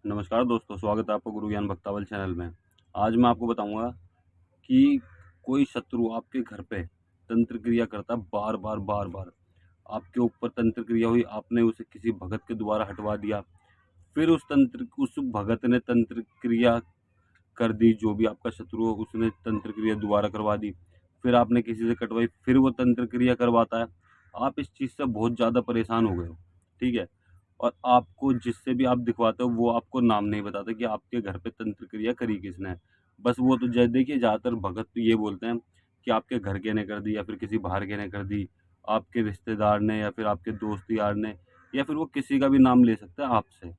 नमस्कार दोस्तों, स्वागत है आपका गुरु ज्ञान भक्तावल चैनल में। आज मैं आपको बताऊँगा कि कोई शत्रु आपके घर पे तंत्र क्रिया करता है बार-बार, बार-बार। आपके ऊपर तंत्र क्रिया हुई, आपने उसे किसी भगत के द्वारा हटवा दिया। फिर उस भगत ने तंत्र क्रिया कर दी, जो भी आपका शत्रु हो उसने तंत्र क्रिया दोबारा करवा दी। फिर आपने किसी से कटवाई, फिर वो तंत्र क्रिया करवाता है। आप इस चीज़ से बहुत ज़्यादा परेशान हो गए हो, ठीक है? और आपको जिससे भी आप दिखवाते हो वो आपको नाम नहीं बताता कि आपके घर पे तंत्र क्रिया करी किसने है। बस वो तो देखिए ज़्यादातर भगत तो ये बोलते हैं कि आपके घर के ने कर दी या फिर किसी बाहर के ने कर दी, आपके रिश्तेदार ने या फिर आपके दोस्त यार ने, या फिर वो किसी का भी नाम ले सकता है आपसे,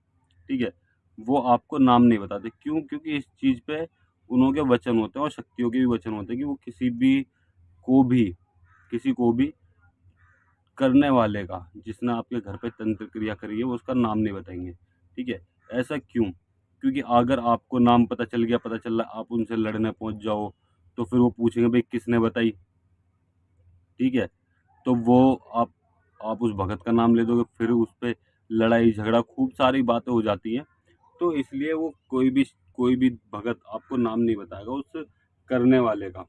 ठीक है? वो आपको नाम नहीं बताते। क्यों? क्योंकि इस चीज़ पे उन्हों के वचन होते हैं और शक्तियों के भी वचन होते हैं कि वो किसी को भी करने वाले का, जिसने आपके घर पे तंत्र क्रिया करी है, वो उसका नाम नहीं बताएँगे, ठीक है? ऐसा क्यों? क्योंकि अगर आपको नाम पता चल रहा है, आप उनसे लड़ने पहुँच जाओ, तो फिर वो पूछेंगे भई किसने बताई, ठीक है? तो वो आप आप उस भगत का नाम ले दोगे, फिर उस पे लड़ाई झगड़ा खूब सारी बातें हो जाती हैं। तो इसलिए वो कोई भी भगत आपको नाम नहीं बताएगा उस करने वाले का।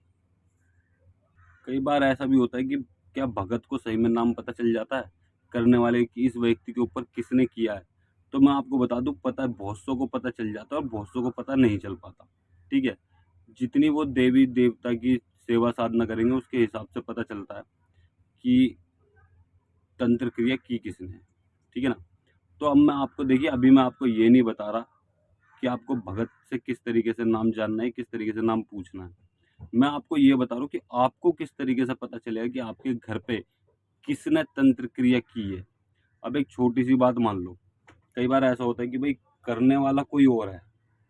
कई बार ऐसा भी होता है कि क्या भगत को सही में नाम पता चल जाता है करने वाले की, इस व्यक्ति के ऊपर किसने किया है? तो मैं आपको बता दूँ, पता है बहुत सौ को पता चल जाता है और बहुत सौ को पता नहीं चल पाता, ठीक है? जितनी वो देवी-देवता की सेवा साधना करेंगे उसके हिसाब से पता चलता है कि तंत्र क्रिया की किसने है, ठीक है ना? तो अब मैं आपको देखिए, अभी मैं आपको ये नहीं बता रहा कि आपको भगत से किस तरीके से नाम जानना है, किस तरीके से नाम पूछना है। मैं आपको ये बता रहा हूँ कि आपको किस तरीके से पता चलेगा कि आपके घर पे किसने तंत्र क्रिया की है। अब एक छोटी-सी बात मान लो, कई बार ऐसा होता है कि भई करने वाला कोई और है,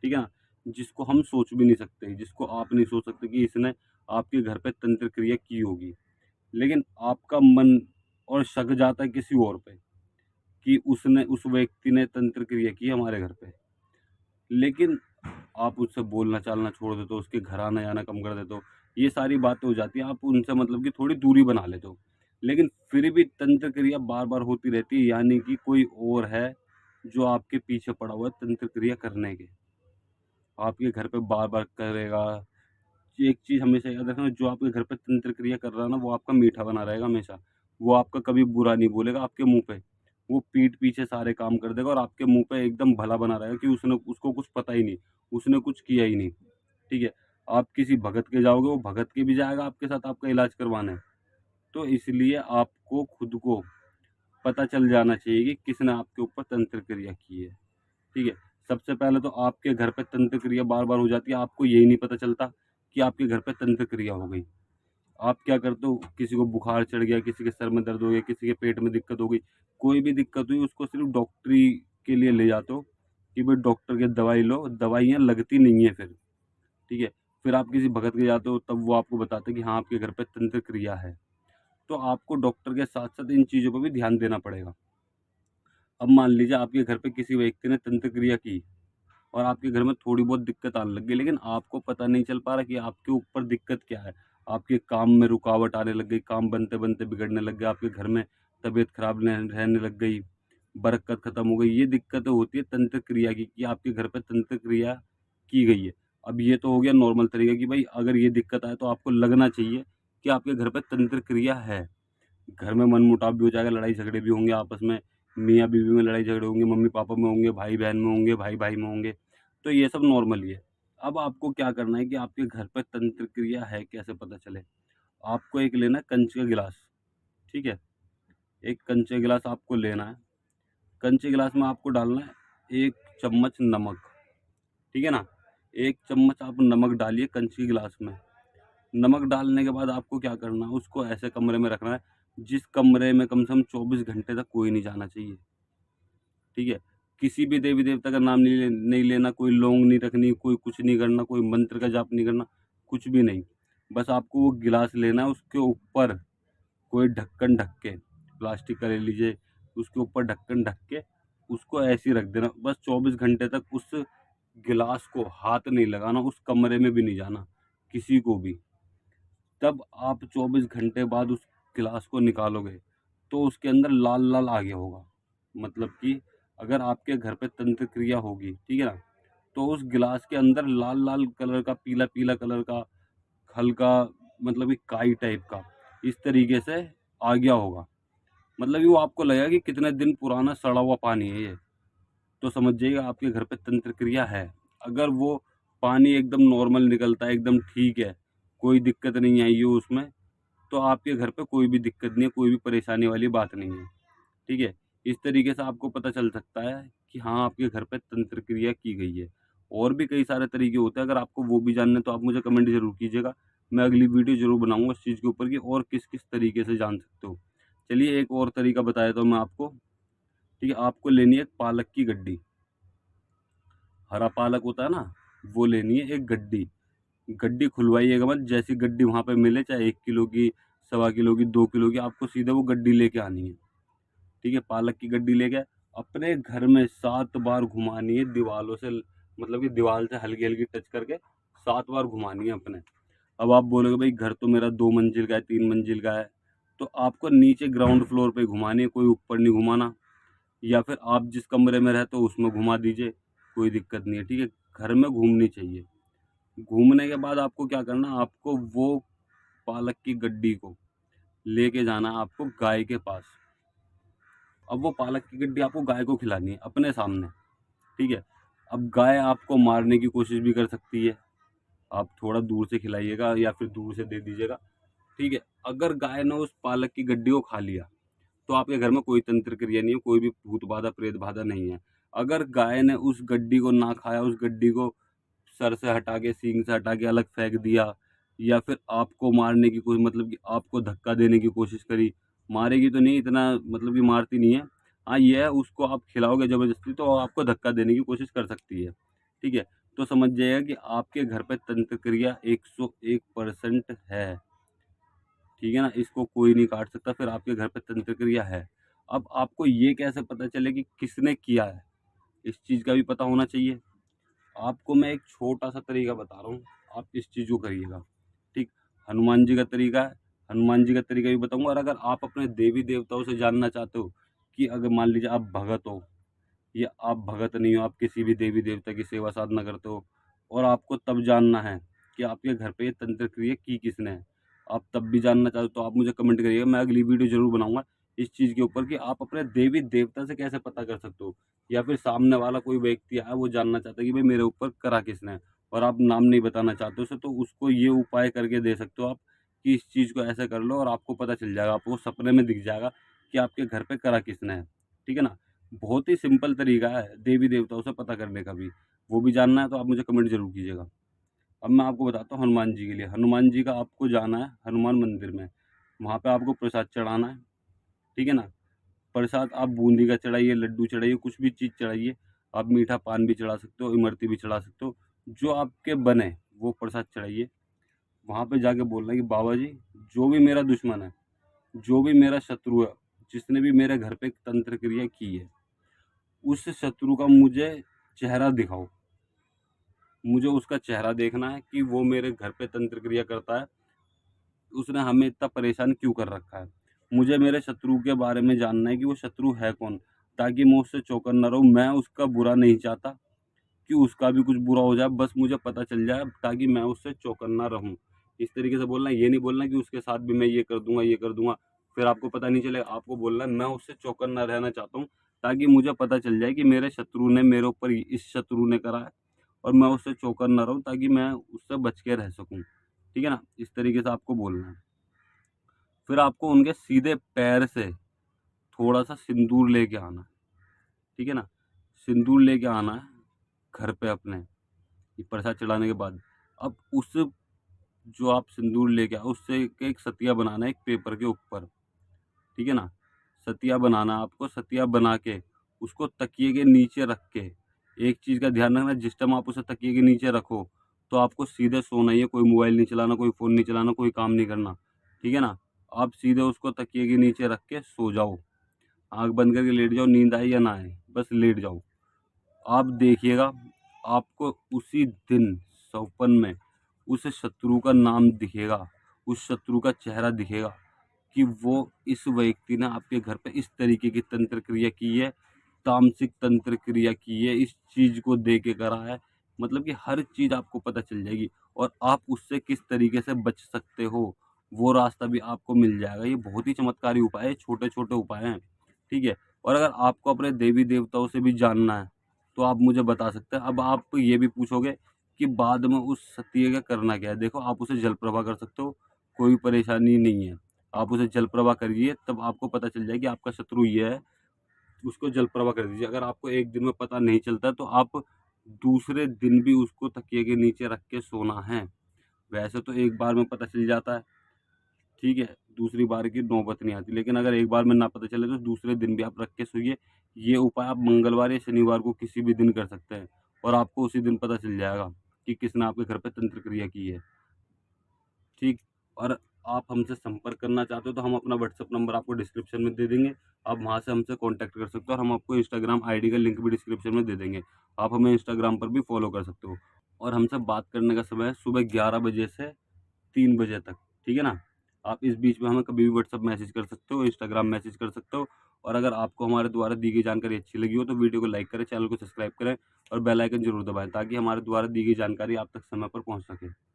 ठीक है ना? जिसको हम सोच भी नहीं सकते, जिसको आप नहीं सोच सकते कि इसने आपके घर पे तंत्र क्रिया की होगी। लेकिन आपका मन और शक जाता है किसी और पे कि उस व्यक्ति ने तंत्र क्रिया की हमारे घर पे। लेकिन आप उससे बोलना-चालना छोड़ देते हो, उसके घर आना-जाना कम कर देते हो। ये सारी बातें हो जाती हैं, आप उनसे मतलब कि थोड़ी दूरी बना लेते हो। लेकिन फिर भी तंत्र क्रिया बार-बार होती रहती है, यानी कि कोई और है जो आपके पीछे पड़ा हुआ है तंत्र क्रिया करने के। आपके घर पे बार-बार करेगा। एक चीज़ हमेशा याद रखना, जो आपके घर पे तंत्र क्रिया कर रहा है ना, वो आपका मीठा बना रहेगा हमेशा। वो आपका कभी बुरा नहीं बोलेगा आपके मुँह पे। वो पीठ पीछे सारे काम कर देगा और आपके मुँह पे एकदम भला बना रहेगा कि उसको कुछ पता ही नहीं, उसने कुछ किया ही नहीं, ठीक है? आप किसी भगत के जाओगे, वो भगत के भी जाएगा आपके साथ आपका इलाज करवाने। तो इसलिए आपको खुद को पता चल जाना चाहिए कि किसने आपके ऊपर तंत्र क्रिया की है, ठीक है? सबसे पहले तो आपके घर पे तंत्र क्रिया बार-बार हो जाती है, आपको यही नहीं पता चलता कि आपके घर पे तंत्र क्रिया हो गई। आप क्या करते हो, किसी को बुखार चढ़ गया, किसी के सर में दर्द हो गया, किसी के पेट में दिक्कत हो गई, कोई भी दिक्कत हुई उसको सिर्फ़ डॉक्टरी के लिए ले जाते हो कि भाई डॉक्टर की दवाई लो, दवाइयाँ लगती नहीं है फिर, ठीक है? फिर आप किसी भगत के जाते हो तब वो आपको बताते हैं कि हाँ, आपके घर पे तंत्र क्रिया है। तो आपको डॉक्टर के साथ-साथ इन चीज़ों पे भी ध्यान देना पड़ेगा। अब मान लीजिए आपके घर पे किसी व्यक्ति ने तंत्र क्रिया की और आपके घर में थोड़ी बहुत दिक्कत आने लग गई, लेकिन आपको पता नहीं चल पा रहा कि आपके ऊपर दिक्कत क्या है। आपके काम में रुकावट आने लग गई, काम बनते-बनते बिगड़ने लग गया, आपके घर में तबीयत खराब रहने लग गई, बरकत खत्म हो गई। ये दिक्कतें होती है तंत्र क्रिया की, कि आपके घर पे तंत्र क्रिया की गई है। अब ये तो हो गया नॉर्मल तरीका कि भाई अगर ये दिक्कत आए तो आपको लगना चाहिए कि आपके घर पे तंत्र क्रिया है। घर में मनमुटाव भी हो जाएगा, लड़ाई झगड़े भी होंगे आपस में, मियाँ-बीवी में लड़ाई झगड़े होंगे, मम्मी-पापा में होंगे, भाई-बहन में होंगे, भाई-भाई में होंगे, तो ये सब नॉर्मल ही है। अब आपको क्या करना है कि आपके घर पे तंत्र क्रिया है कैसे पता चले? आपको एक लेना है कंच का गिलास, ठीक है? एक कंच का गिलास आपको लेना है, कंच के गिलास में आपको डालना है 1 चम्मच नमक, ठीक है ना? 1 चम्मच आप नमक डालिए कंच के गिलास में। नमक डालने के बाद आपको क्या करना है, उसको ऐसे कमरे में रखना है, जिस कमरे में कम से कम 24 घंटे तक कोई नहीं जाना चाहिए, ठीक है? किसी भी देवी-देवता का नाम नहीं लेना, कोई लौंग नहीं रखनी, कोई कुछ नहीं करना, कोई मंत्र का जाप नहीं करना, कुछ भी नहीं। बस आपको वो गिलास लेना है, उसके ऊपर कोई ढक्कन ढक के, प्लास्टिक का ले लीजिए, उसके ऊपर ढक्कन ढक के, उसको ऐसे ही रख देना। बस 24 घंटे तक उस गिलास को हाथ नहीं लगाना, उस कमरे में भी नहीं जाना, किसी को भी। तब आप 24 घंटे बाद उस गिलास को निकालोगे, तो उसके अंदर लाल-लाल आ गया होगा। मतलब कि अगर आपके घर पे तंत्र क्रिया होगी, ठीक है ना, तो उस गिलास के अंदर लाल लाल कलर का, पीला पीला कलर का, हल्का मतलब कि काई टाइप का इस तरीके से आ गया होगा। मतलब कि वो आपको लगेगा कि कितने दिन पुराना सड़ा हुआ पानी है ये, तो समझ जाइए आपके घर पे तंत्र क्रिया है। अगर वो पानी एकदम नॉर्मल निकलता है, एकदम ठीक है, कोई दिक्कत नहीं आई है उसमें, तो आपके घर पे कोई भी दिक्कत नहीं है, कोई भी परेशानी वाली बात नहीं है, ठीक है। इस तरीके से आपको पता चल सकता है कि हाँ, आपके घर पे तंत्र क्रिया की गई है। और भी कई सारे तरीके होते हैं, अगर आपको वो भी जानने हैं तो आप मुझे कमेंट ज़रूर कीजिएगा। मैं अगली वीडियो ज़रूर बनाऊँगा इस चीज़ के ऊपर कि और किस-किस तरीके से जान सकते हो। चलिए एक और तरीका बता देता हूँ मैं आपको, ठीक है। आपको लेनी है एक पालक की गड्डी, हरा पालक होता है ना, वो लेनी है एक गड्डी। गड्डी खुलवाइएगा मत, जैसी गड्डी वहाँ पे मिले, चाहे 1 किलो की, सवा किलो की, 2 किलो की, आपको सीधे वो गड्डी लेके आनी है, ठीक है। पालक की गड्डी लेके अपने घर में 7 बार घुमानी है दीवालों से, मतलब कि दीवार से हल्की-हल्की टच करके 7 बार घुमानी है अपने। अब आप बोलोगे भाई घर तो मेरा 2 मंजिल का है, 3 मंजिल का है, तो आपको नीचे ग्राउंड फ्लोर पे घुमानी है, कोई ऊपर नहीं घुमाना। या फिर आप जिस कमरे में रहते हो उसमें घुमा दीजिए, कोई दिक्कत नहीं है, ठीक है। घर में घूमनी चाहिए। घूमने के बाद आपको क्या करना, आपको वो पालक की गड्डी को लेके जाना है आपको गाय के पास। अब वो पालक की गड्डी आपको गाय को खिलानी है अपने सामने, ठीक है। अब गाय आपको मारने की कोशिश भी कर सकती है, आप थोड़ा दूर से खिलाइएगा या फिर दूर से दे दीजिएगा, ठीक है। अगर गाय ने उस पालक की गड्डी को खा लिया तो आपके घर में कोई तंत्र क्रिया नहीं है, कोई भी भूत बाधा प्रेत बाधा नहीं है। अगर गाय ने उस गड्डी को ना खाया, उस गड्डी को सर से हटा के, सींग से हटा के अलग फेंक दिया, या फिर आपको मारने की कोई, मतलब कि आपको धक्का देने की कोशिश करी, मारेगी तो नहीं, इतना मतलब कि मारती नहीं है। हाँ, ये है उसको आप खिलाओगे ज़बरदस्ती तो आपको धक्का देने की कोशिश कर सकती है, ठीक है। तो समझ जाइएगा कि आपके घर पे तंत्र क्रिया 101% है, ठीक है ना। इसको कोई नहीं काट सकता, फिर आपके घर पे तंत्र क्रिया है। अब आपको ये कैसे पता चले कि किसने किया है, इस चीज़ का भी पता होना चाहिए। आपको मैं एक छोटा-सा तरीका बता रहा हूँ, आप इस चीज़ को करिएगा, ठीक। हनुमान जी का तरीका है, हनुमान जी का तरीका भी बताऊँगा। और अगर आप अपने देवी-देवताओं से जानना चाहते हो कि अगर मान लीजिए आप भगत हो या आप भगत नहीं हो, आप किसी भी देवी-देवता की सेवा साधना करते हो और आपको तब जानना है कि आपके घर पे ये तंत्र क्रिया की किसने है, आप तब भी जानना चाहते हो तो आप मुझे कमेंट करिएगा। मैं अगली वीडियो ज़रूर बनाऊँगा इस चीज़ के ऊपर कि आप अपने देवी-देवता से कैसे पता कर सकते हो, या फिर सामने वाला कोई व्यक्ति आया वो जानना चाहता है कि भाई मेरे ऊपर करा किसने है और आप नाम नहीं बताना चाहते उसे, तो उसको ये उपाय करके दे सकते हो आप कि इस चीज़ को ऐसे कर लो और आपको पता चल जाएगा, आपको सपने में दिख जाएगा कि आपके घर पे करा किसने है, ठीक है ना। बहुत ही सिंपल तरीका है देवी-देवताओं से पता करने का भी, वो भी जानना है तो आप मुझे कमेंट ज़रूर कीजिएगा। अब मैं आपको बताता हूँ हनुमान जी के लिए, हनुमान जी का आपको जाना है हनुमान मंदिर में, वहाँ पे आपको प्रसाद चढ़ाना है, ठीक है ना। प्रसाद आप बूंदी का चढ़ाइए, लड्डू चढ़ाइए, कुछ भी चीज़ चढ़ाइए, आप मीठा पान भी चढ़ा सकते हो, इमरती भी चढ़ा सकते हो, जो आपके बने वो प्रसाद चढ़ाइए। वहाँ पे जाके बोलना है कि बाबा जी, जो भी मेरा दुश्मन है, जो भी मेरा शत्रु है, जिसने भी मेरे घर पे तंत्र क्रिया की है, उस शत्रु का मुझे चेहरा दिखाओ। मुझे उसका चेहरा देखना है कि वो मेरे घर पे तंत्र क्रिया करता है, उसने हमें इतना परेशान क्यों कर रखा है। मुझे मेरे शत्रु के बारे में जानना है कि वो शत्रु है कौन, ताकि मैं उससे चौकन्ना रहूँ। मैं उसका बुरा नहीं चाहता कि उसका भी कुछ बुरा हो जाए, बस मुझे पता चल जाए ताकि मैं उससे चौकन्ना रहूँ। इस तरीके से बोलना है, ये नहीं बोलना कि उसके साथ भी मैं ये कर दूँगा, फिर आपको पता नहीं चलेगा। आपको बोलना है मैं उससे चौकन्ना रहना चाहता हूँ, ताकि मुझे पता चल जाए कि मेरे शत्रु ने मेरे ऊपर इस शत्रु ने करा है और मैं उससे चौकन्ना रहूँ ताकि मैं उससे बच के रह सकूँ, ठीक है ना? इस तरीके से आपको बोलना है। फिर आपको उनके सीधे पैर से थोड़ा-सा सिंदूर लेके आना है, ठीक है ना? सिंदूर लेके आना है घर पे अपने, ये प्रसाद चढ़ाने के बाद। अब उस जो आप सिंदूर लेके आओ उससे एक सतिया बनाना है एक पेपर के ऊपर, ठीक है ना? सतिया बनाना है आपको, सतिया बना के उसको तकिए के नीचे रख के, एक चीज़ का ध्यान रखना, जिस टाइम आप उसे तकिए के नीचे रखो, तो आपको सीधे सोना ही है, कोई मोबाइल नहीं चलाना, कोई फ़ोन नहीं चलाना, कोई काम नहीं करना, ठीक है ना? आप सीधे उसको तकिए के नीचे रख के सो जाओ, आँख बंद करके लेट जाओ, नींद आए या ना आए, बस लेट जाओ। आप देखिएगा, आपको उसी दिन सपन में उस शत्रु का नाम दिखेगा, उस शत्रु का चेहरा दिखेगा कि वो इस व्यक्ति ने आपके घर पे इस तरीके की तंत्र क्रिया की है तामसिक तंत्र क्रिया की है, इस चीज़ को दे के करा है, मतलब कि हर चीज़ आपको पता चल जाएगी और आप उससे किस तरीके से बच सकते हो, वो रास्ता भी आपको मिल जाएगा। ये बहुत ही चमत्कारी उपाय है, छोटे-छोटे उपाय हैं, ठीक है? और अगर आपको अपने देवी-देवताओं से भी जानना है, तो आप मुझे बता सकते हैं। अब आप ये भी पूछोगे कि बाद में उस सत्य का करना क्या है? देखो, आप उसे जल प्रवाह कर सकते हो, कोई परेशानी नहीं है। आप उसे जल प्रवाह करिए, तब आपको पता चल जाएगा कि आपका शत्रु ये है, उसको जल प्रवाह कर दीजिए। अगर आपको एक दिन में पता नहीं चलता, तो आप दूसरे दिन भी उसको तकिए के नीचे रख के सोना है। वैसे तो एक बार में पता चल जाता है, ठीक है? दूसरी बार की नौबत नहीं आती, लेकिन अगर एक बार में ना पता चले, तो दूसरे दिन भी आप रख के सोइए। ये उपाय आप मंगलवार या शनिवार को किसी भी दिन कर सकते हैं और आपको उसी दिन पता चल जाएगा कि किसने आपके घर पे तंत्र क्रिया की है, ठीक? और आप हमसे संपर्क करना चाहते हो, तो हम अपना व्हाट्सएप नंबर आपको डिस्क्रिप्शन में दे देंगे। आप वहाँ से हमसे कॉन्टैक्ट कर सकते हो और हम आपको इंस्टाग्राम आईडी का लिंक भी डिस्क्रिप्शन में दे देंगे। आप हमें इंस्टाग्राम पर भी फॉलो कर सकते हो और हमसे बात करने का समय है सुबह 11 बजे से 3 बजे तक, ठीक है ना? आप इस बीच में हमें कभी भी व्हाट्सएप मैसेज कर सकते हो, इंस्टाग्राम मैसेज कर सकते हो और अगर आपको हमारे द्वारा दी गई जानकारी अच्छी लगी हो, तो वीडियो को लाइक करें, चैनल को सब्सक्राइब करें और बेल आइकन ज़रूर दबाएँ, ताकि हमारे द्वारा दी गई जानकारी आप तक समय पर पहुँच सके।